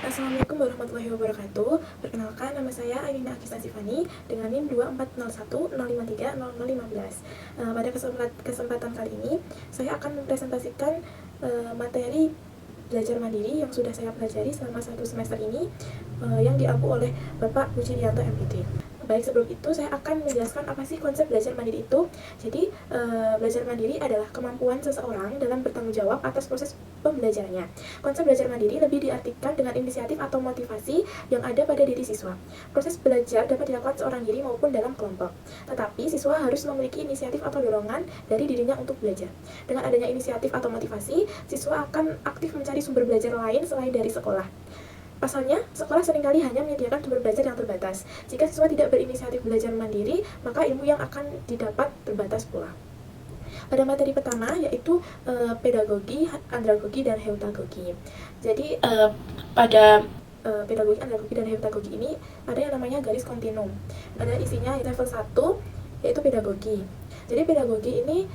Assalamualaikum warahmatullahi wabarakatuh. Perkenalkan, nama saya Ainina Akisa Sifani dengan NIM 24010530015. Pada kesempatan kali ini, saya akan mempresentasikan materi belajar mandiri yang sudah saya pelajari selama 1 semester ini, yang diampu oleh Bapak Pujidianto MPD. Baik, sebelum itu saya akan menjelaskan apa sih konsep belajar mandiri itu. Jadi, belajar mandiri adalah kemampuan seseorang dalam bertanggung jawab atas proses pembelajarannya. Konsep belajar mandiri lebih diartikan dengan inisiatif atau motivasi yang ada pada diri siswa. Proses belajar dapat dilakukan seorang diri maupun dalam kelompok. Tetapi, siswa harus memiliki inisiatif atau dorongan dari dirinya untuk belajar. Dengan adanya inisiatif atau motivasi, siswa akan aktif mencari sumber belajar lain selain dari sekolah. Pasalnya, sekolah seringkali hanya menyediakan sumber belajar yang terbatas. Jika siswa tidak berinisiatif belajar mandiri, maka ilmu yang akan didapat terbatas pula. Pada materi pertama, yaitu pedagogi, andragogi, dan heutagogi. Jadi, pada pedagogi, andragogi, dan heutagogi ini ada yang namanya garis kontinum. Ada isinya level 1, yaitu pedagogi. Jadi pedagogi ini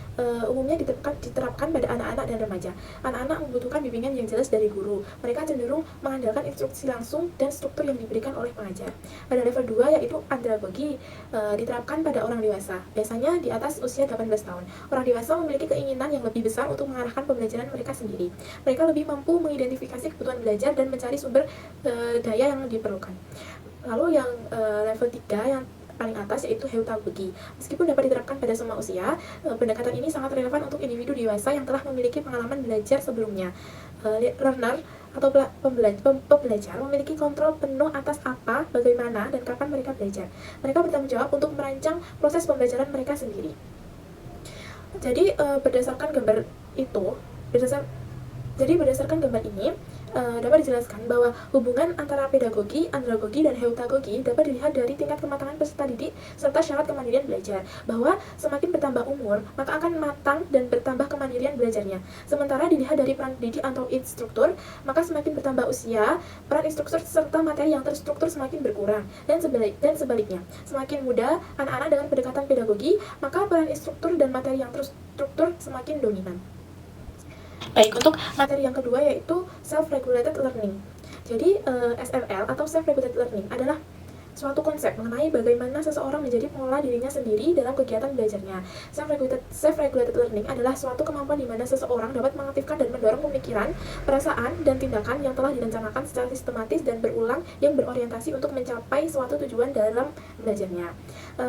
umumnya diterapkan pada anak-anak dan remaja. Anak-anak membutuhkan bimbingan yang jelas dari guru. Mereka cenderung mengandalkan instruksi langsung dan struktur yang diberikan oleh pengajar. Pada level 2, yaitu andragogi, diterapkan pada orang dewasa, biasanya di atas usia 18 tahun. Orang dewasa memiliki keinginan yang lebih besar untuk mengarahkan pembelajaran mereka sendiri. Mereka lebih mampu mengidentifikasi kebutuhan belajar dan mencari sumber daya yang diperlukan. Lalu yang level 3, yang paling atas, yaitu heutagogi. Meskipun dapat diterapkan pada semua usia, pendekatan ini sangat relevan untuk individu dewasa yang telah memiliki pengalaman belajar sebelumnya. Learner atau pembelajar memiliki kontrol penuh atas apa, bagaimana, dan kapan mereka belajar. Mereka bertanggung jawab untuk merancang proses pembelajaran mereka sendiri. Jadi berdasarkan gambar ini, dapat dijelaskan bahwa hubungan antara pedagogi, andragogi, dan heutagogi dapat dilihat dari tingkat kematangan peserta didik serta syarat kemandirian belajar, bahwa semakin bertambah umur, maka akan matang dan bertambah kemandirian belajarnya. Sementara dilihat dari peran didik atau instruktur, maka semakin bertambah usia, peran instruktur serta materi yang terstruktur semakin berkurang, dan sebaliknya. Semakin muda anak-anak dengan pendekatan pedagogi, maka peran instruktur dan materi yang terstruktur semakin dominan. Baik, untuk materi yang kedua, yaitu self-regulated learning. Jadi, SRL atau self-regulated learning adalah suatu konsep mengenai bagaimana seseorang menjadi pengelola dirinya sendiri dalam kegiatan belajarnya. Self-regulated learning adalah suatu kemampuan di mana seseorang dapat mengaktifkan dan mendorong pemikiran, perasaan, dan tindakan yang telah direncanakan secara sistematis dan berulang yang berorientasi untuk mencapai suatu tujuan dalam belajarnya.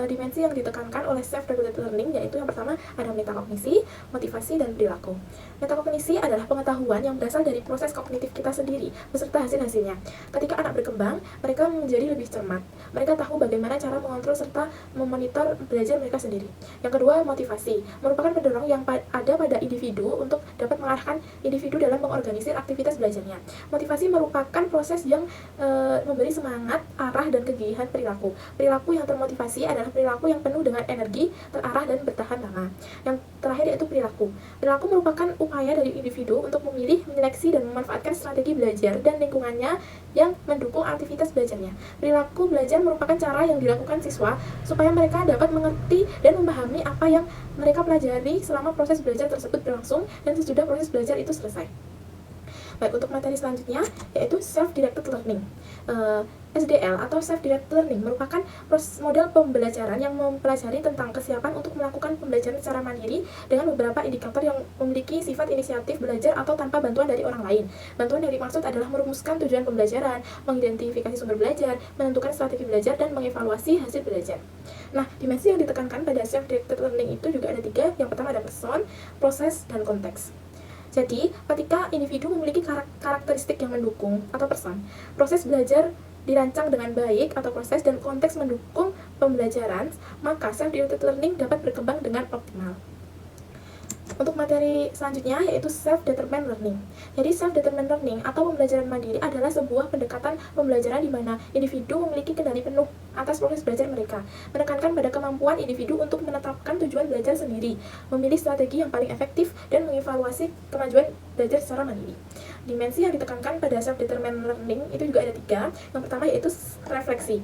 Dimensi yang ditekankan oleh self-regulated learning yaitu yang pertama ada metakognisi, motivasi, dan perilaku. Metakognisi adalah pengetahuan yang berasal dari proses kognitif kita sendiri beserta hasil-hasilnya. Ketika anak berkembang, mereka menjadi lebih cermat. Mereka tahu bagaimana cara mengontrol serta memonitor belajar mereka sendiri. Yang kedua, motivasi merupakan pendorong yang ada pada individu untuk dapat mengarahkan individu dalam mengorganisir aktivitas belajarnya. Motivasi merupakan proses yang memberi semangat, arah, dan kegigihan perilaku. Perilaku yang termotivasi adalah perilaku yang penuh dengan energi, terarah, dan bertahan lama. Yang terakhir yaitu perilaku. Perilaku merupakan upaya dari individu untuk memilih, menyeleksi, dan memanfaatkan strategi belajar dan lingkungannya yang mendukung aktivitas belajarnya. Perilaku belajar merupakan cara yang dilakukan siswa supaya mereka dapat mengerti dan memahami apa yang mereka pelajari selama proses belajar tersebut berlangsung dan sesudah proses belajar itu selesai. Baik, untuk materi selanjutnya yaitu self-directed learning. SDL atau self-directed learning merupakan model pembelajaran yang mempelajari tentang kesiapan untuk melakukan pembelajaran secara mandiri dengan beberapa indikator yang memiliki sifat inisiatif belajar atau tanpa bantuan dari orang lain. Bantuan yang dimaksud adalah merumuskan tujuan pembelajaran, mengidentifikasi sumber belajar, menentukan strategi belajar, dan mengevaluasi hasil belajar. Nah, dimensi yang ditekankan pada self-directed learning itu juga ada 3. Yang pertama ada person, proses, dan konteks. Jadi, ketika individu memiliki karakteristik yang mendukung atau person, proses belajar dirancang dengan baik atau proses dan konteks mendukung pembelajaran, maka self-directed learning dapat berkembang dengan optimal. Untuk materi selanjutnya yaitu self-determined learning. Jadi self-determined learning atau pembelajaran mandiri adalah sebuah pendekatan pembelajaran di mana individu memiliki kendali penuh atas proses belajar mereka, menekankan pada kemampuan individu untuk menetapkan tujuan belajar sendiri, memilih strategi yang paling efektif, dan mengevaluasi kemajuan belajar secara mandiri. Dimensi yang ditekankan pada self-determined learning itu juga ada 3. Yang pertama yaitu refleksi.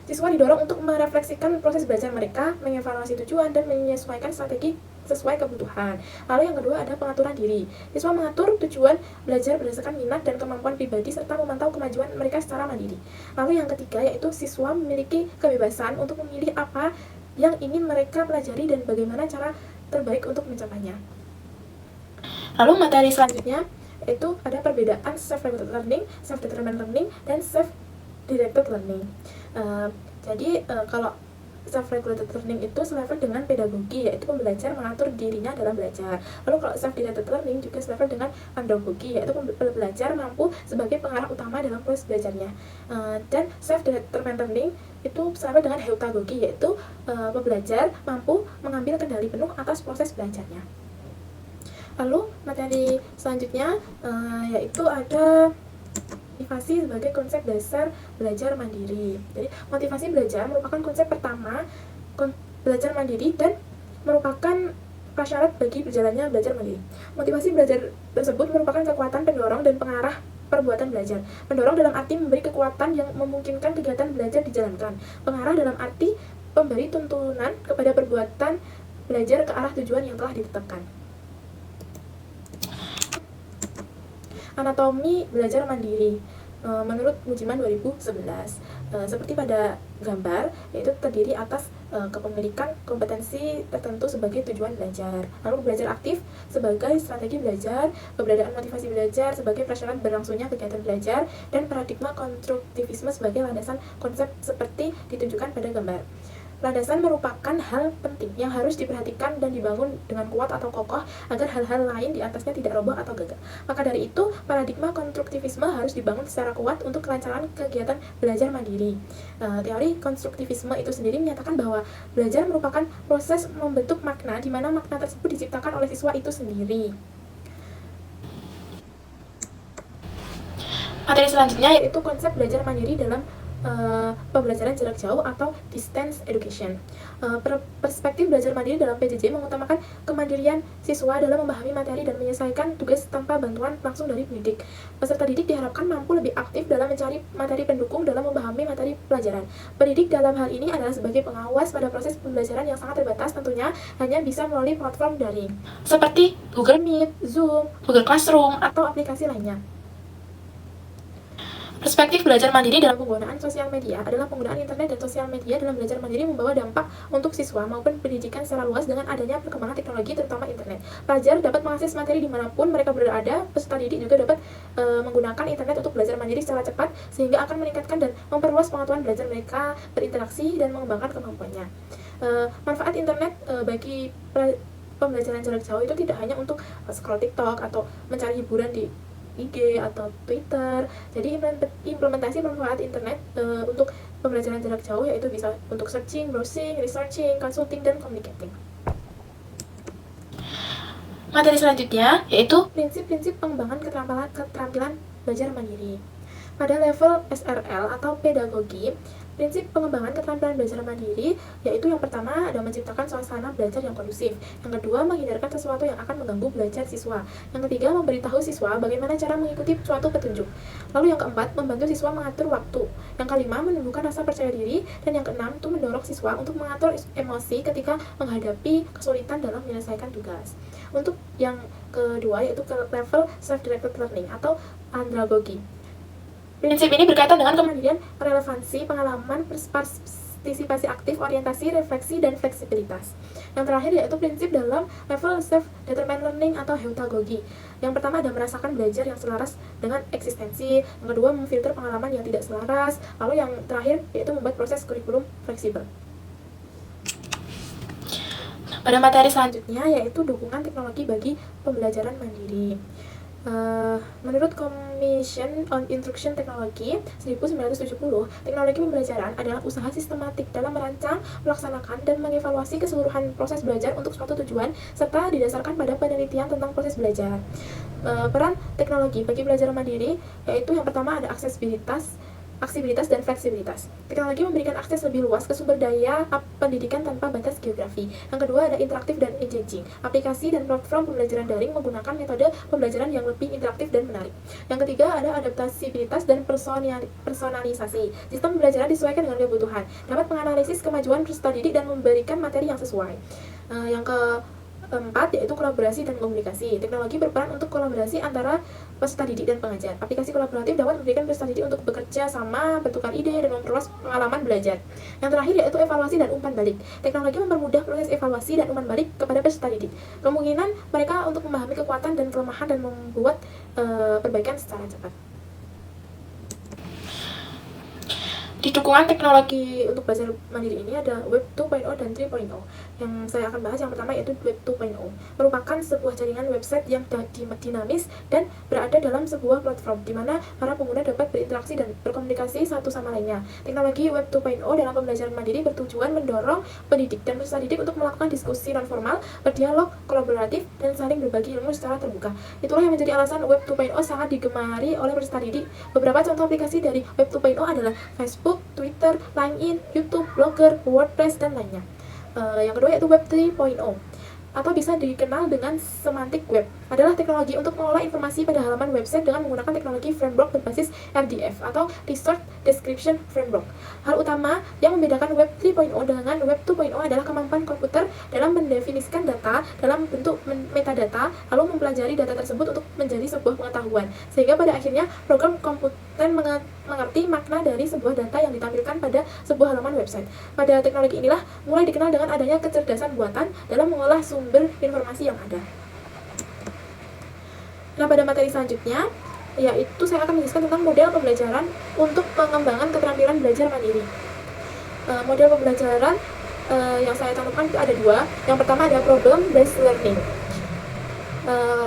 Siswa didorong untuk merefleksikan proses belajar mereka, mengevaluasi tujuan, dan menyesuaikan strategi sesuai kebutuhan. Lalu yang kedua ada pengaturan diri. Siswa mengatur tujuan belajar berdasarkan minat dan kemampuan pribadi serta memantau kemajuan mereka secara mandiri. Lalu yang ketiga yaitu siswa memiliki kebebasan untuk memilih apa yang ingin mereka pelajari dan bagaimana cara terbaik untuk mencapainya. Lalu materi selanjutnya itu ada perbedaan self-regulated learning, self-determined learning, dan self-directed learning. Kalau self-regulated learning itu selevel dengan pedagogi, yaitu pembelajar mengatur dirinya dalam belajar. Lalu kalau self-directed learning juga selevel dengan andragogi, yaitu pembelajar mampu sebagai pengarah utama dalam proses belajarnya. Dan self-determined learning itu selevel dengan heutagogi, yaitu pembelajar mampu mengambil kendali penuh atas proses belajarnya. Lalu materi selanjutnya yaitu ada motivasi sebagai konsep dasar belajar mandiri. Jadi motivasi belajar merupakan konsep pertama belajar mandiri dan merupakan prasyarat bagi berjalannya belajar mandiri. Motivasi belajar tersebut merupakan kekuatan pendorong dan pengarah perbuatan belajar. Pendorong dalam arti memberi kekuatan yang memungkinkan kegiatan belajar dijalankan. Pengarah dalam arti memberi tuntunan kepada perbuatan belajar ke arah tujuan yang telah ditetapkan. Anatomi belajar mandiri menurut Mujiman 2011 seperti pada gambar, yaitu terdiri atas kepemilikan kompetensi tertentu sebagai tujuan belajar, lalu belajar aktif sebagai strategi belajar, keberadaan motivasi belajar sebagai prasyarat berlangsungnya kegiatan belajar, dan paradigma konstruktivisme sebagai landasan konsep seperti ditunjukkan pada gambar. Landasan merupakan hal penting yang harus diperhatikan dan dibangun dengan kuat atau kokoh agar hal-hal lain di atasnya tidak roboh atau gagal. Maka dari itu, paradigma konstruktivisme harus dibangun secara kuat untuk kelancaran kegiatan belajar mandiri. Teori konstruktivisme itu sendiri menyatakan bahwa belajar merupakan proses membentuk makna di mana makna tersebut diciptakan oleh siswa itu sendiri. Materi selanjutnya yaitu konsep belajar mandiri dalam pembelajaran jarak jauh atau distance education. Perspektif belajar mandiri dalam PJJ mengutamakan kemandirian siswa dalam memahami materi dan menyelesaikan tugas tanpa bantuan langsung dari pendidik. Peserta didik diharapkan mampu lebih aktif dalam mencari materi pendukung dalam memahami materi pelajaran. Pendidik dalam hal ini adalah sebagai pengawas pada proses pembelajaran yang sangat terbatas, tentunya hanya bisa melalui platform daring seperti Google Meet, Zoom, Google Classroom, atau aplikasi lainnya. Perspektif belajar mandiri dalam penggunaan sosial media adalah penggunaan internet dan sosial media dalam belajar mandiri membawa dampak untuk siswa maupun pendidikan secara luas dengan adanya perkembangan teknologi terutama internet. Pelajar dapat mengakses materi dimanapun mereka berada, peserta didik juga dapat menggunakan internet untuk belajar mandiri secara cepat sehingga akan meningkatkan dan memperluas pengetahuan belajar mereka, berinteraksi, dan mengembangkan kemampuannya. Manfaat internet bagi pembelajaran jarak jauh itu tidak hanya untuk scroll TikTok atau mencari hiburan di IG atau Twitter. Jadi implementasi manfaat internet untuk pembelajaran jarak jauh yaitu bisa untuk searching, browsing, researching, consulting, dan communicating. Materi selanjutnya yaitu prinsip-prinsip pengembangan keterampilan belajar mandiri. Pada level SRL atau pedagogi, prinsip pengembangan keterampilan belajar mandiri yaitu yang pertama ada menciptakan suasana belajar yang kondusif, yang kedua menghindarkan sesuatu yang akan mengganggu belajar siswa, yang ketiga memberitahu siswa bagaimana cara mengikuti suatu petunjuk, lalu yang keempat membantu siswa mengatur waktu, yang kelima menumbuhkan rasa percaya diri, dan yang keenam itu mendorong siswa untuk mengatur emosi ketika menghadapi kesulitan dalam menyelesaikan tugas. Untuk yang kedua yaitu ke level self-directed learning atau andragogi. Prinsip ini berkaitan dengan kemandirian, relevansi, pengalaman, partisipasi aktif, orientasi, refleksi, dan fleksibilitas. Yang terakhir yaitu prinsip dalam level self-determined learning atau heutagogi. Yang pertama ada merasakan belajar yang selaras dengan eksistensi, yang kedua memfilter pengalaman yang tidak selaras, lalu yang terakhir yaitu membuat proses kurikulum fleksibel. Pada materi selanjutnya yaitu dukungan teknologi bagi pembelajaran mandiri. Menurut Commission on Instruction Technology 1970, teknologi pembelajaran adalah usaha sistematik dalam merancang, melaksanakan, dan mengevaluasi keseluruhan proses belajar untuk suatu tujuan, serta didasarkan pada penelitian tentang proses belajar. Peran teknologi bagi belajar mandiri yaitu yang pertama ada aksesibilitas, dan fleksibilitas. Teknologi memberikan akses lebih luas ke sumber daya pendidikan tanpa batas geografi. Yang kedua ada interaktif dan engaging. Aplikasi dan platform pembelajaran daring menggunakan metode pembelajaran yang lebih interaktif dan menarik. Yang ketiga ada adaptabilitas dan personalisasi. Sistem pembelajaran disesuaikan dengan kebutuhan. Dapat menganalisis kemajuan peserta didik dan memberikan materi yang sesuai. Yang Keempat, yaitu kolaborasi dan komunikasi. Teknologi berperan untuk kolaborasi antara peserta didik dan pengajar. Aplikasi kolaboratif dapat memberikan peserta didik untuk bekerja sama, bertukar ide, dan memperluas pengalaman belajar. Yang terakhir yaitu evaluasi dan umpan balik. Teknologi mempermudah proses evaluasi dan umpan balik kepada peserta didik. Kemungkinan mereka untuk memahami kekuatan dan kelemahan dan membuat perbaikan secara cepat. Di dukungan teknologi untuk belajar mandiri ini ada Web 2.0 dan 3.0. Yang saya akan bahas yang pertama yaitu Web 2.0. Merupakan sebuah jaringan website yang dinamis dan berada dalam sebuah platform di mana para pengguna dapat berinteraksi dan berkomunikasi satu sama lainnya. Teknologi Web 2.0 dalam pembelajaran mandiri bertujuan mendorong pendidik dan peserta didik untuk melakukan diskusi non-formal, berdialog, kolaboratif, dan saling berbagi ilmu secara terbuka. Itulah yang menjadi alasan Web 2.0 sangat digemari oleh peserta didik. Beberapa contoh aplikasi dari Web 2.0 adalah Facebook, Twitter, LinkedIn, YouTube, Blogger, WordPress, dan lainnya. Yang kedua yaitu Web 3.0 atau bisa dikenal dengan semantic web, adalah teknologi untuk mengolah informasi pada halaman website dengan menggunakan teknologi framework berbasis RDF atau Resource Description Framework. Hal utama yang membedakan Web 3.0 dengan Web 2.0 adalah kemampuan komputer dalam mendefinisikan data dalam bentuk metadata, lalu mempelajari data tersebut untuk menjadi sebuah pengetahuan, sehingga pada akhirnya program komputer mengerti makna dari sebuah data yang ditampilkan pada sebuah halaman website. Pada teknologi inilah mulai dikenal dengan adanya kecerdasan buatan dalam mengolah sumber informasi yang ada. Nah, pada materi selanjutnya yaitu saya akan menjelaskan tentang model pembelajaran untuk pengembangan keterampilan belajar mandiri. Model pembelajaran yang saya cantumkan itu ada dua. Yang pertama ada problem based learning.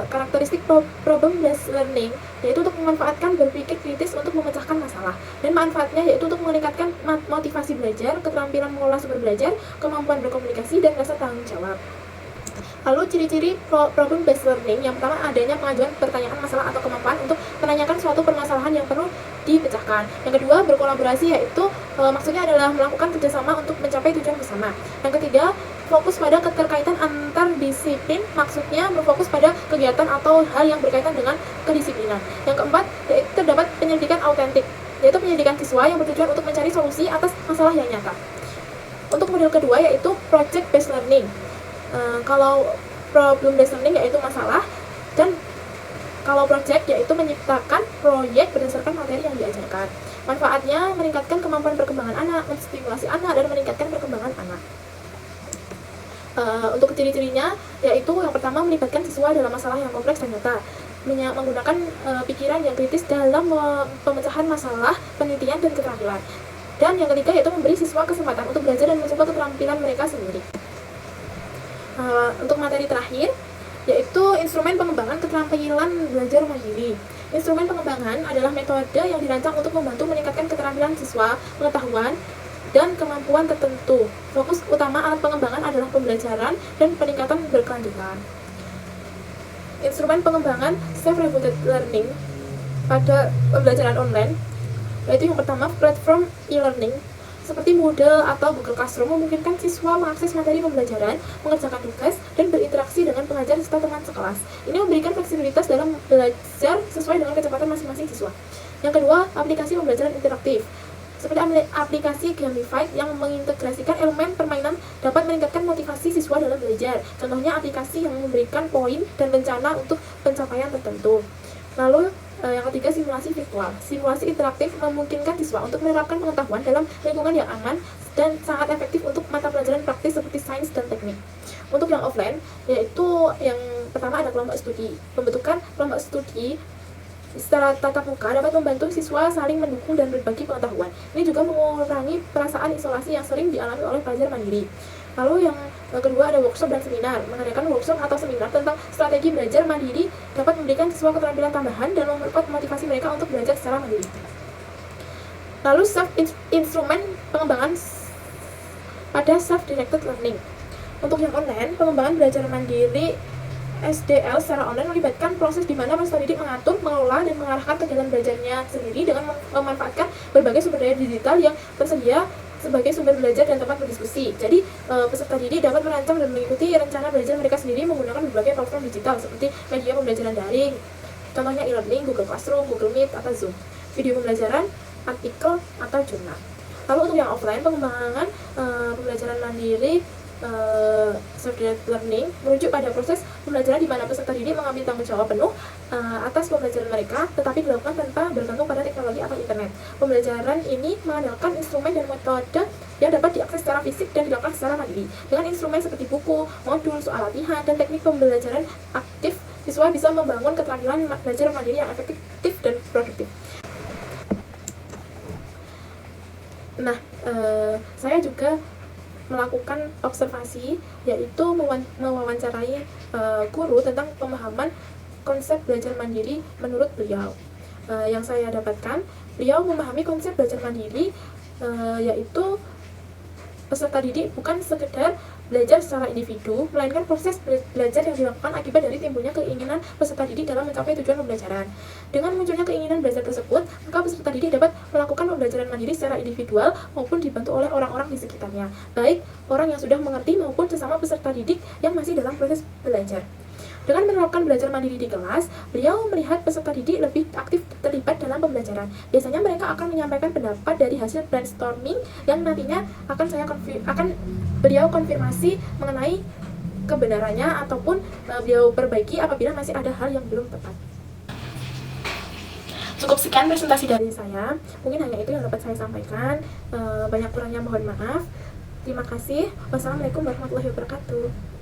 Karakteristik problem based learning yaitu untuk memanfaatkan berpikir kritis untuk memecahkan masalah, dan manfaatnya yaitu untuk meningkatkan motivasi belajar, keterampilan mengolah sumber belajar, kemampuan berkomunikasi, dan rasa tanggung jawab. Lalu ciri-ciri problem based learning, yang pertama adanya pengajuan pertanyaan masalah atau kemampuan untuk menanyakan suatu permasalahan yang perlu dipecahkan. Yang kedua, berkolaborasi, yaitu maksudnya adalah melakukan kerjasama untuk mencapai tujuan bersama. Yang ketiga, fokus pada keterkaitan antar disiplin, maksudnya berfokus pada kegiatan atau hal yang berkaitan dengan kedisiplinan. Yang keempat, yaitu terdapat penyelidikan autentik, yaitu penyelidikan siswa yang bertujuan untuk mencari solusi atas masalah yang nyata. Untuk model kedua yaitu project based learning. Kalau problem based learning yaitu masalah, dan kalau project yaitu menciptakan proyek berdasarkan materi yang diajarkan. Manfaatnya meningkatkan kemampuan perkembangan anak, menstimulasi anak, dan meningkatkan perkembangan anak. Untuk ciri-cirinya yaitu yang pertama melibatkan siswa dalam masalah yang kompleks dan nyata, menggunakan pikiran yang kritis dalam pemecahan masalah, penelitian, dan keterampilan. Dan yang ketiga yaitu memberi siswa kesempatan untuk belajar dan mencoba keterampilan mereka sendiri. Untuk materi terakhir yaitu instrumen pengembangan keterampilan belajar mandiri. Instrumen pengembangan adalah metode yang dirancang untuk membantu meningkatkan keterampilan siswa, pengetahuan, dan kemampuan tertentu. Fokus utama alat pengembangan adalah pembelajaran dan peningkatan berkelanjutan. Instrumen pengembangan self-reported learning pada pembelajaran online yaitu yang pertama platform e-learning seperti Moodle atau Google Classroom memungkinkan siswa mengakses materi pembelajaran, mengerjakan tugas, dan berinteraksi dengan pengajar serta teman sekelas. Ini memberikan fleksibilitas dalam belajar sesuai dengan kecepatan masing-masing siswa. Yang kedua, aplikasi pembelajaran interaktif seperti aplikasi gamified yang mengintegrasikan elemen permainan dapat meningkatkan motivasi siswa dalam belajar. Contohnya aplikasi yang memberikan poin dan rencana untuk pencapaian tertentu. Lalu yang ketiga, simulasi virtual. Simulasi interaktif memungkinkan siswa untuk menerapkan pengetahuan dalam lingkungan yang aman dan sangat efektif untuk mata pelajaran praktis seperti sains dan teknik. Untuk yang offline, yaitu yang pertama ada kelompok studi. Pembentukan kelompok studi secara tatap muka dapat membantu siswa saling mendukung dan berbagi pengetahuan. Ini juga mengurangi perasaan isolasi yang sering dialami oleh pelajar mandiri. Lalu yang kedua ada workshop dan seminar. Mengadakan workshop atau seminar tentang strategi belajar mandiri dapat memberikan siswa keterampilan tambahan dan memperkuat motivasi mereka untuk belajar secara mandiri. Lalu instrumen pengembangan pada self-directed learning. Untuk yang online, pengembangan belajar mandiri SDL secara online melibatkan proses di mana peserta didik mengatur, mengelola, dan mengarahkan kegiatan belajarnya sendiri dengan memanfaatkan berbagai sumber daya digital yang tersedia sebagai sumber belajar dan tempat berdiskusi. Jadi, peserta didik dapat merancang dan mengikuti rencana belajar mereka sendiri menggunakan berbagai platform digital seperti media pembelajaran daring, contohnya e-learning, Google Classroom, Google Meet, atau Zoom, video pembelajaran, artikel, atau jurnal. Lalu untuk yang offline, pengembangan pembelajaran mandiri Subject learning merujuk pada proses pembelajaran di mana peserta didik mengambil tanggung jawab penuh atas pembelajaran mereka, tetapi dilakukan tanpa bergantung pada teknologi atau internet. Pembelajaran ini mengandalkan instrumen dan metode yang dapat diakses secara fisik dan dilakukan secara mandiri. Dengan instrumen seperti buku, modul, soal latihan, dan teknik pembelajaran aktif, siswa bisa membangun keterampilan belajar mandiri yang efektif dan produktif. Nah, saya juga melakukan observasi, yaitu mewawancarai guru tentang pemahaman konsep belajar mandiri menurut beliau. Yang saya dapatkan, beliau memahami konsep belajar mandiri yaitu peserta didik bukan sekedar belajar secara individu, melainkan proses belajar yang dilakukan akibat dari timbulnya keinginan peserta didik dalam mencapai tujuan pembelajaran. Dengan munculnya keinginan belajar tersebut, maka peserta didik dapat melakukan pembelajaran mandiri secara individual maupun dibantu oleh orang-orang di sekitarnya, baik orang yang sudah mengerti maupun sesama peserta didik yang masih dalam proses belajar. Dengan menerapkan belajar mandiri di kelas, beliau melihat peserta didik lebih aktif terlibat dalam pembelajaran. Biasanya mereka akan menyampaikan pendapat dari hasil brainstorming yang nantinya akan beliau konfirmasi mengenai kebenarannya ataupun beliau perbaiki apabila masih ada hal yang belum tepat. Cukup sekian presentasi dari saya. Mungkin hanya itu yang dapat saya sampaikan. Banyak kurangnya mohon maaf. Terima kasih. Wassalamualaikum warahmatullahi wabarakatuh.